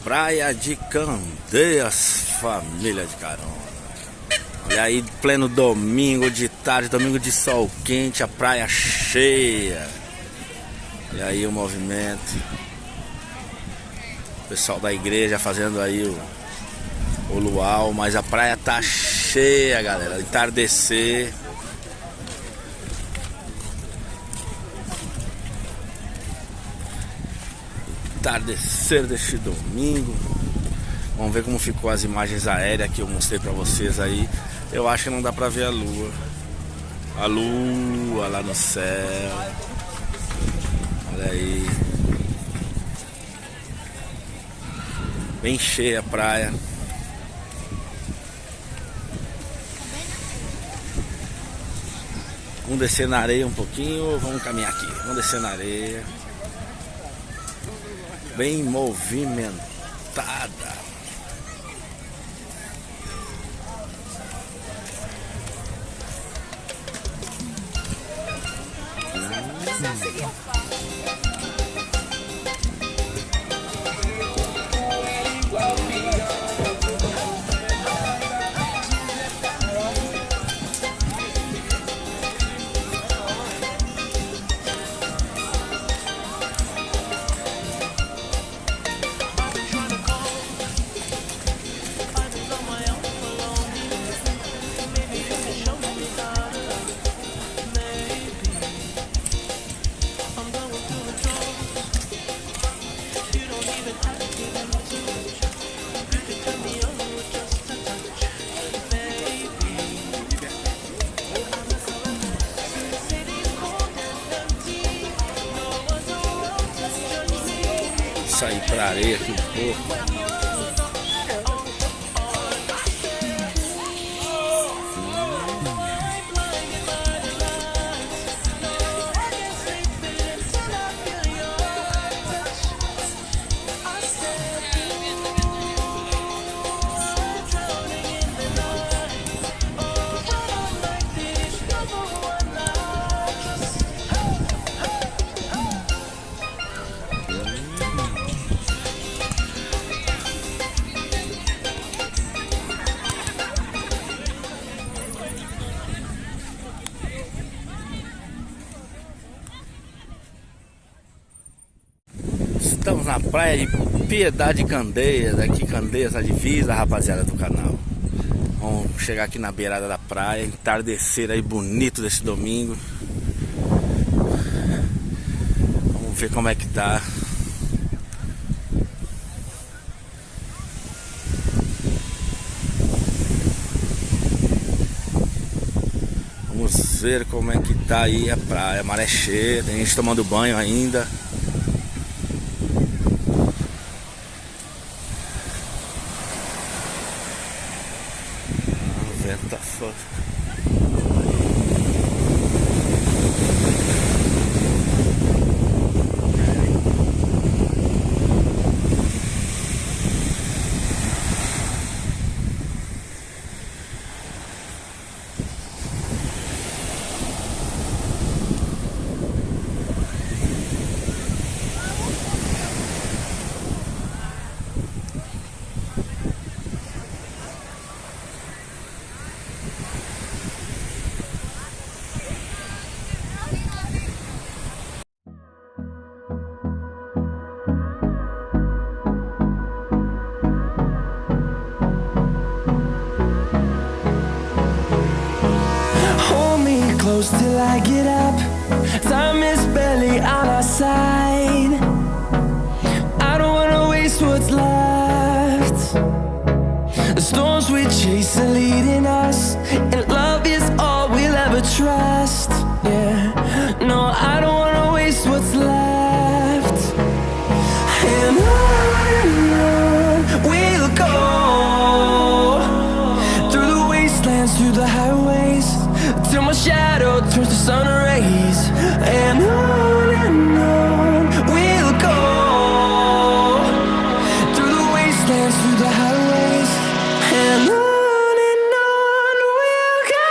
Praia de Candeias, família de carona. Olha aí, pleno domingo de tarde, domingo de sol quente, a praia cheia. Olha aí o movimento. O pessoal da igreja fazendo aí o luau, mas a praia tá cheia, galera. Entardecer. Entardecer deste domingo. Vamos ver como ficou as imagens aéreas que eu mostrei pra vocês aí. Eu acho que não dá pra ver a lua. A lua lá no céu. Olha aí. Bem cheia a praia. Vamos descer na areia um pouquinho ou vamos caminhar aqui? Vamos descer na areia. Bem movimentada. Sair pra areia aqui um pouco. Estamos na praia de Piedade Candeias, aqui Candeias, a divisa, rapaziada do canal. Vamos chegar aqui na beirada da praia, entardecer aí bonito desse domingo. Vamos ver como é que tá. Vamos ver como é que tá aí a praia, a maré cheia, tem gente tomando banho ainda. Tá foda. Till I get up, time is barely on our side. I don't wanna waste what's left. The storms we chase are leading us, and love is all we'll ever trust. Yeah, no, I don't wanna waste what's left. And on we'll go, through the wastelands, through the highways, till my shadow turns to sun rays. And on we'll go, through the wastelands, through the highways. And on we'll go.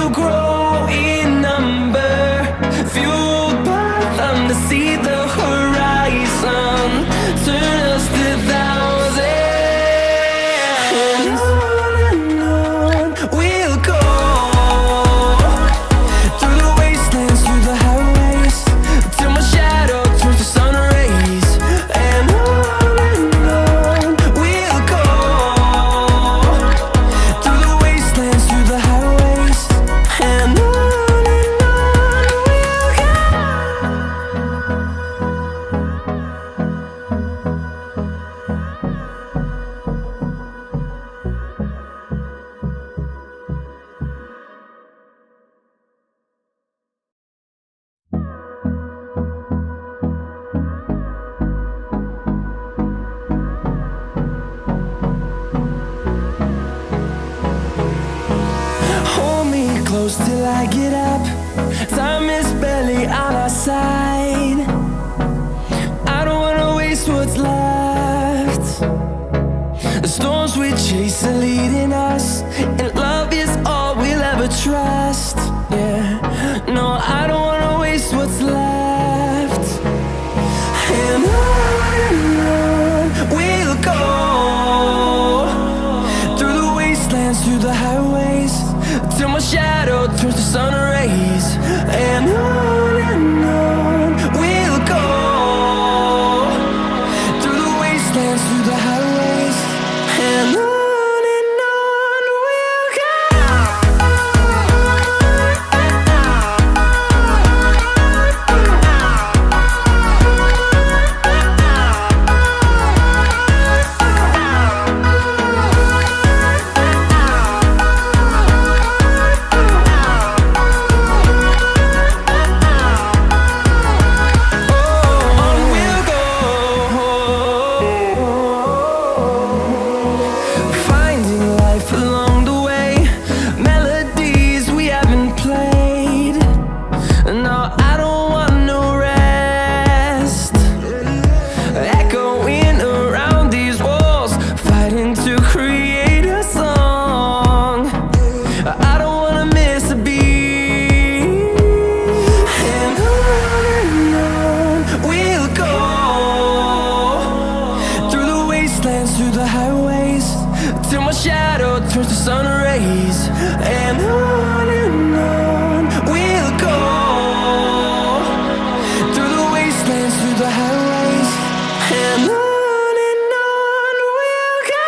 we'll grow in number, fueled by them to see the horizon, turn us to thousands. And on we'll go, through the wastelands, through the highways, till my shadow turns to sun rays. And on we'll go, through the wastelands, through the highways. And on we'll go. Hold me close till I get up. Time is barely on our side. I don't wanna waste what's left. The storms we chase are leading us, and love is all we'll ever trust. Yeah, no, I don't wanna waste what's left. And on we'll go, through the wastelands, through the highways, till my shadow turns to sun rays. And on we'll go, through the wastelands, through the highways. And on we'll go. Finding life along the way, melodies we haven't played. No, I don't want no rest. Echoing around these walls, fighting to create a song. I don't wanna miss a beat. And on we'll go, through the wastelands, through the highways, till my shadow turns to sun rays. And on we'll go, through the wastelands, through the highways. And on we'll go.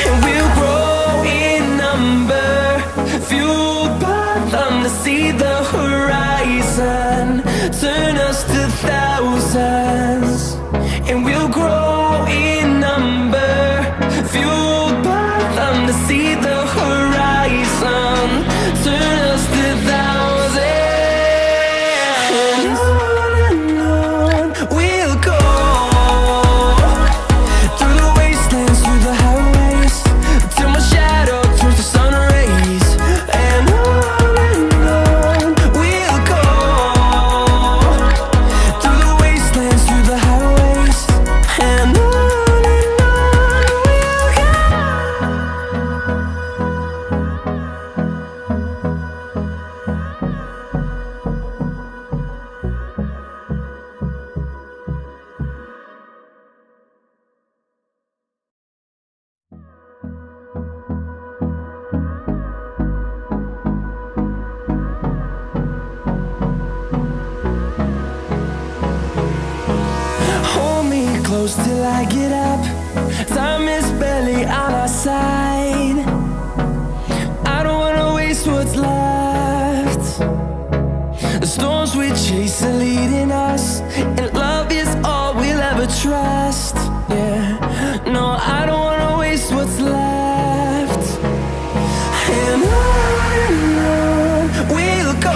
And we'll grow in number, fueled by them to see the horizon, turn us to thousands. And we'll grow in number, fueled by them to see the horizon, turn us to thousands. And on we'll go, through the wastelands, through the highways, till my shadow turns to sun rays. And on we'll go, through the wastelands, through the highways. And on we'll go. Hold me close till I get up. Time is barely on our side. I don't wanna waste what's left. The storms we chase are leading us, and love is all we'll ever trust. Yeah, no, I don't wanna waste what's left. And on we'll go.